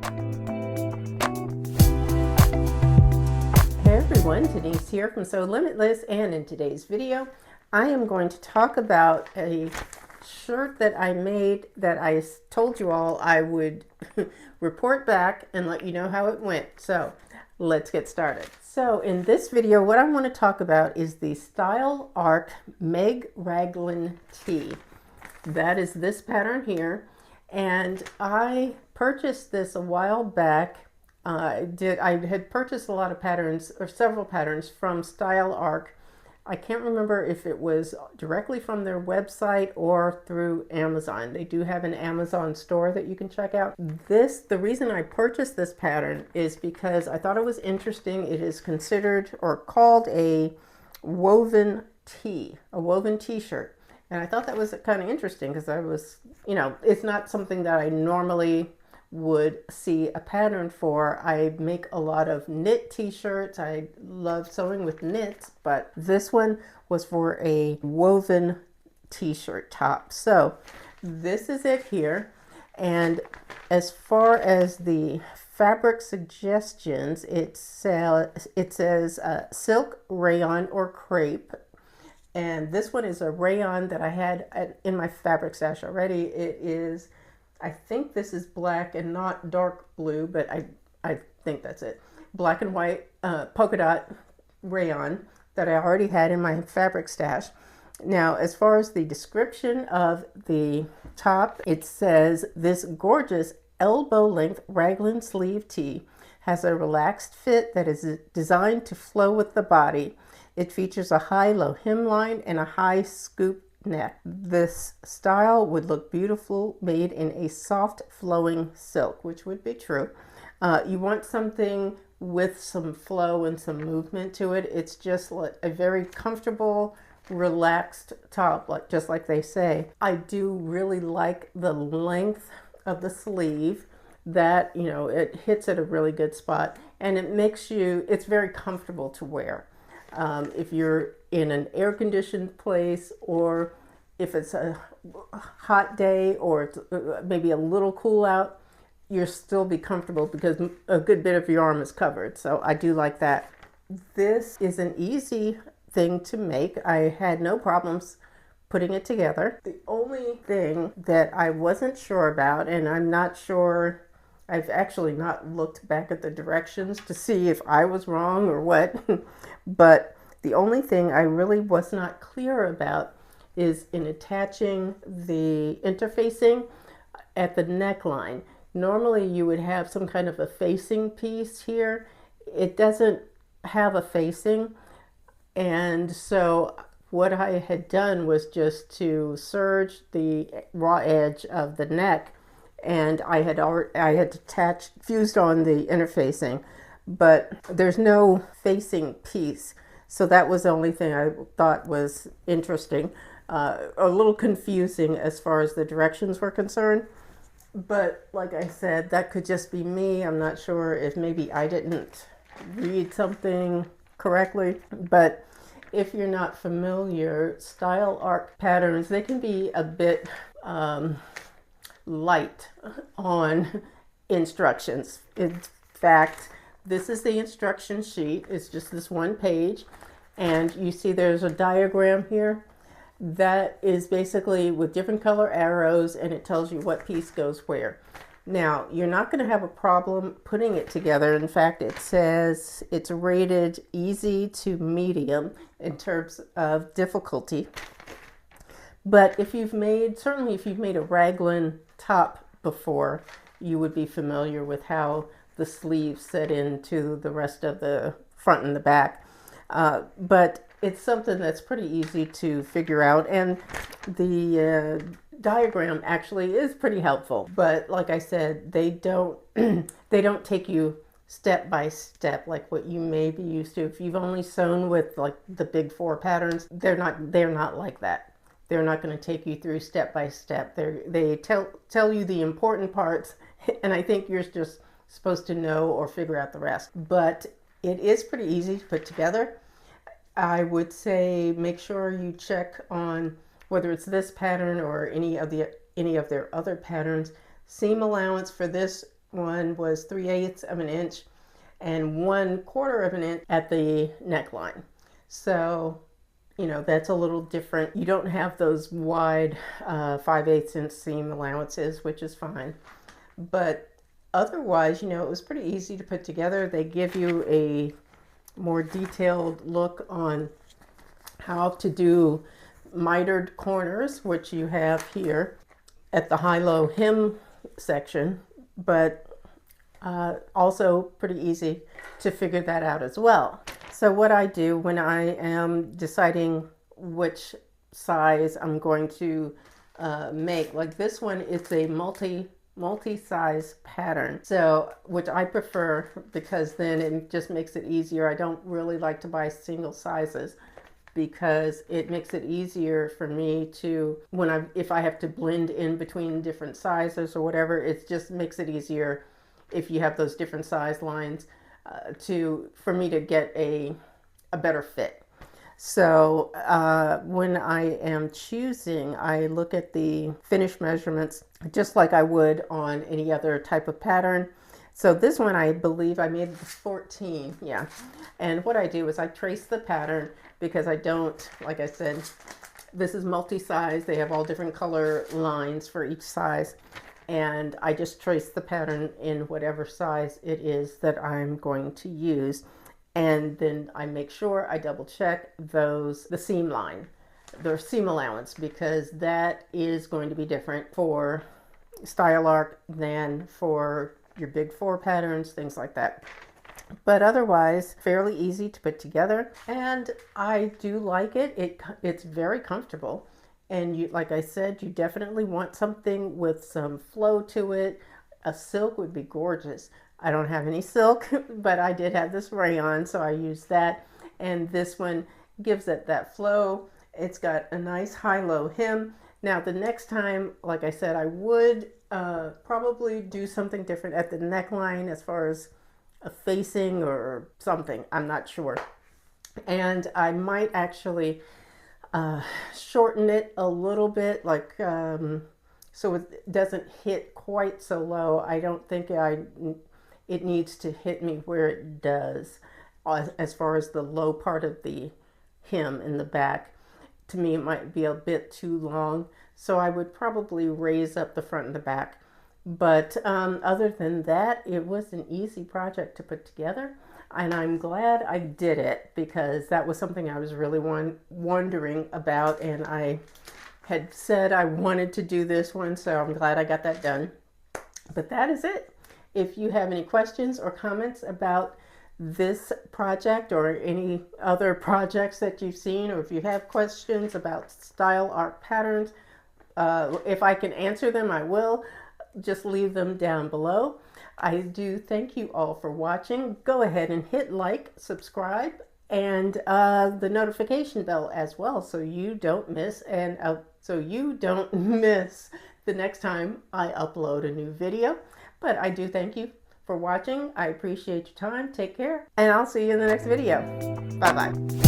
Hey everyone, Denise here from Sewlimitless, and in today's video I am going to talk about a shirt that I made that I told you all I would report back and let you know how it went. So let's get started. So in this video what I want to talk about is the Style Arc Meg Raglan tee. That is this pattern here, and I purchased this a while back. I had purchased a lot of patterns, or several patterns, from Style Arc. I can't remember if it was directly from their website or through Amazon. They do have an Amazon store that you can check out. The reason I purchased this pattern is because I thought it was interesting. It is considered or called a woven tee, a woven t-shirt. And I thought that was kind of interesting because I was, it's not something that I normally would see a pattern for. I make a lot of knit t-shirts. I love sewing with knits, but this one was for a woven t-shirt top. So this is it here. And as far as the fabric suggestions, it says silk, rayon, or crepe. And this one is a rayon that I had in my fabric stash already. It is, I think this is black and not dark blue, but I think that's it. Black and white polka dot rayon that I already had in my fabric stash. Now, as far as the description of the top, it says, this gorgeous elbow-length raglan sleeve tee has a relaxed fit that is designed to flow with the body. It features a high-low hemline and a high scoop neck. This style would look beautiful made in a soft flowing silk, which would be true. You want something with some flow and some movement to it. It's just like a very comfortable, relaxed top, just like they say. I do really like the length of the sleeve. That, it hits at a really good spot, and it makes you, it's very comfortable to wear. If you're in an air-conditioned place, or if it's a hot day, or it's maybe a little cool out, you'll still be comfortable because a good bit of your arm is covered. So I do like that. This is an easy thing to make. I had no problems putting it together. The only thing that I wasn't sure about, and I'm not sure, I've actually not looked back at the directions to see if I was wrong or what, but the only thing I really was not clear about is in attaching the interfacing at the neckline. Normally you would have some kind of a facing piece here. It doesn't have a facing, and so what I had done was just to serge the raw edge of the neck, and I had attached, fused on the interfacing, but there's no facing piece. So that was the only thing I thought was interesting, a little confusing as far as the directions were concerned. But like I said, that could just be me. I'm not sure if maybe I didn't read something correctly, but if you're not familiar, Style Arc patterns, they can be a bit light on instructions. In fact, this is the instruction sheet. It's just this one page, and you see there's a diagram here that is basically with different color arrows, and it tells you what piece goes where. Now, you're not going to have a problem putting it together. In fact, it says it's rated easy to medium in terms of difficulty. But if you've made, certainly if you've made a raglan top before, you would be familiar with how the sleeves set into the rest of the front and the back. But it's something that's pretty easy to figure out, and the diagram actually is pretty helpful. But like I said, they don't they don't take you step by step like what you may be used to. If you've only sewn with like the big four patterns, they're not like that. They're not going to take you through step by step. They tell you the important parts, and I think you're just supposed to know or figure out the rest. But it is pretty easy to put together. I would say make sure you check on whether it's this pattern or any of their other patterns. Seam allowance for this one was 3/8 of an inch, and 1/4 of an inch at the neckline. So, you know, that's a little different. You don't have those wide 5/8 inch seam allowances, which is fine. But otherwise, you know, it was pretty easy to put together. They give you a more detailed look on how to do mitered corners, which you have here at the high-low hem section, but also pretty easy to figure that out as well. So what I do when I am deciding which size I'm going to make, like this one, it's a multi-size pattern, so which I prefer because then it just makes it easier. I don't really like to buy single sizes because it makes it easier for me to, if I have to blend in between different sizes or whatever, it just makes it easier if you have those different size lines for me to get a better fit. So when I am choosing, I look at the finished measurements just like I would on any other type of pattern. So this one, I believe I made 14, yeah. And what I do is I trace the pattern because I don't, like I said, this is multi-size. They have all different color lines for each size. And I just trace the pattern in whatever size it is that I'm going to use. And then I make sure I double check the seam line, the seam allowance, because that is going to be different for style arc than for your big 4 patterns, things like that. But otherwise, fairly easy to put together, and I do like it. It's very comfortable, and you, like I said, you definitely want something with some flow to it. A silk would be gorgeous. I don't have any silk, but I did have this rayon, so I used that, and this one gives it that flow. It's got a nice high-low hem. Now the next time, like I said, I would probably do something different at the neckline as far as a facing or something. I'm not sure. And I might actually shorten it a little bit, like so it doesn't hit quite so low. I don't think it needs to hit me where it does as far as the low part of the hem in the back. To me, it might be a bit too long, so I would probably raise up the front and the back. But other than that, it was an easy project to put together, and I'm glad I did it because that was something I was really wondering about, and I had said I wanted to do this one, so I'm glad I got that done. But that is it. If you have any questions or comments about this project or any other projects that you've seen, or if you have questions about style arc patterns, if I can answer them, I will. Just leave them down below. I do thank you all for watching. Go ahead and hit like, subscribe, and the notification bell as well, so you don't miss the next time I upload a new video. But I do thank you for watching. I appreciate your time. Take care, and I'll see you in the next video. Bye-bye.